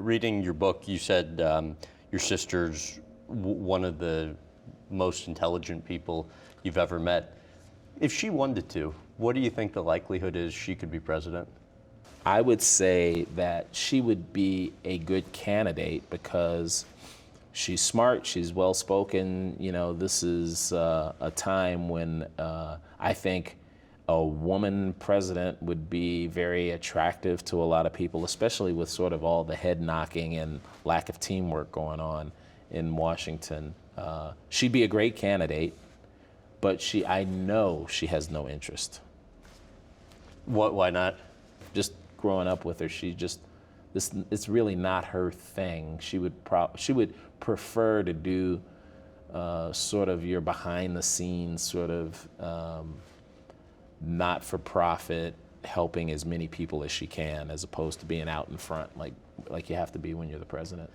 reading your book, you said your sister's one of the most intelligent people you've ever met. If she wanted to, what do you think the likelihood is she could be president? I would say that she would be a good candidate because she's smart, she's well-spoken. You know, this is a time when I think a woman president would be very attractive to a lot of people, especially with sort of all the head knocking and lack of teamwork going on in Washington. She'd be a great candidate, but I know she has no interest. Why not? Just growing up with her, it's really not her thing. She would prefer to do sort of your behind the scenes sort of not-for-profit, helping as many people as she can, as opposed to being out in front like you have to be when you're the president.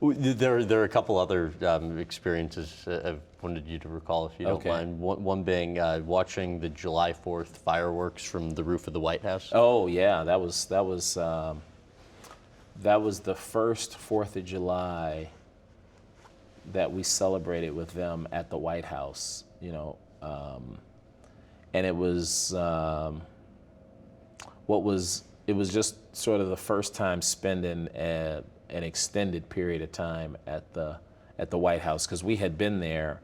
There are a couple other experiences I wanted you to recall, if you don't mind. One being watching the July 4th fireworks from the roof of the White House. Oh yeah, that was the first 4th of July that we celebrated with them at the White House. You know, and it was it was just sort of the first time spending an extended period of time at the White House, because we had been there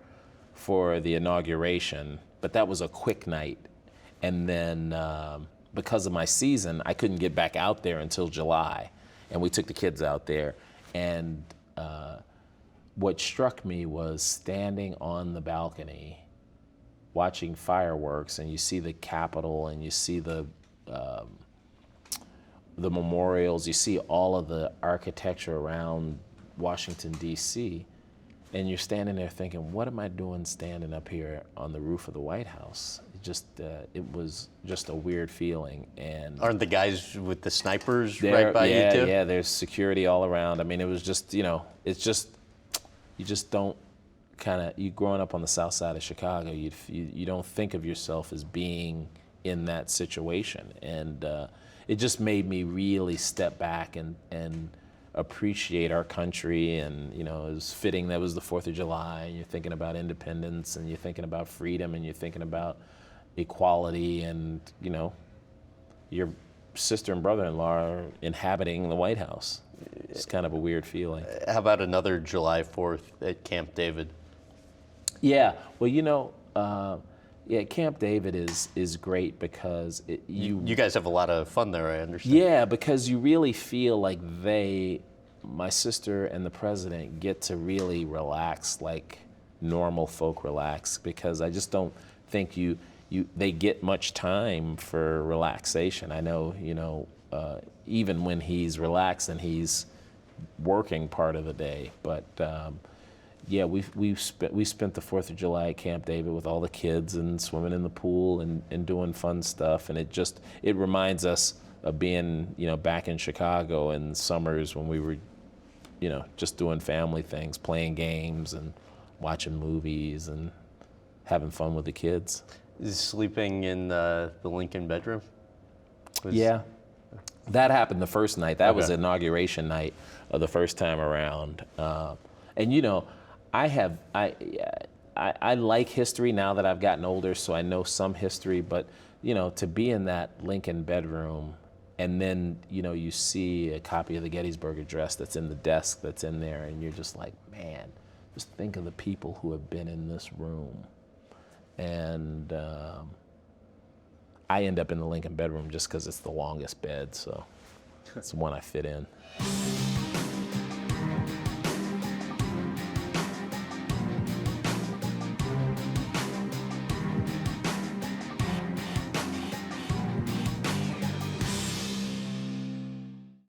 for the inauguration, but that was a quick night. And then because of my season, I couldn't get back out there until July, and we took the kids out there. And what struck me was standing on the balcony watching fireworks, and you see the Capitol, and you see the memorials, you see all of the architecture around Washington, D.C., and you're standing there thinking, what am I doing standing up here on the roof of the White House? It was just a weird feeling. And aren't the guys with the snipers right by you too? Yeah, there's security all around. I mean, it was just, you know, it's just, you just don't you growing up on the south side of Chicago, you don't think of yourself as being in that situation. And it just made me really step back and appreciate our country. And you know, it was fitting that was the 4th of July, and you're thinking about independence, and you're thinking about freedom, and you're thinking about equality, and you know, your sister and brother-in-law are inhabiting the White House. It's kind of a weird feeling. How about another July 4th at Camp David? Yeah, well, you know, yeah, Camp David is great because you guys have a lot of fun there, I understand. Yeah, because you really feel like my sister and the president get to really relax like normal folk relax, because I just don't think they get much time for relaxation. I know, you know, even when he's relaxing, he's working part of the day, but yeah, we spent the 4th of July at Camp David with all the kids and swimming in the pool and doing fun stuff, and it reminds us of being, you know, back in Chicago in summers when we were, you know, just doing family things, playing games and watching movies and having fun with the kids. Sleeping in the Lincoln bedroom? Yeah, that happened the first night. That was inauguration night of the first time around, and you know, I like history now that I've gotten older, so I know some history, but you know, to be in that Lincoln bedroom, and then, you know, you see a copy of the Gettysburg Address that's in the desk that's in there, and you're just like, man, just think of the people who have been in this room. And I end up in the Lincoln bedroom just because it's the longest bed, so it's the one I fit in.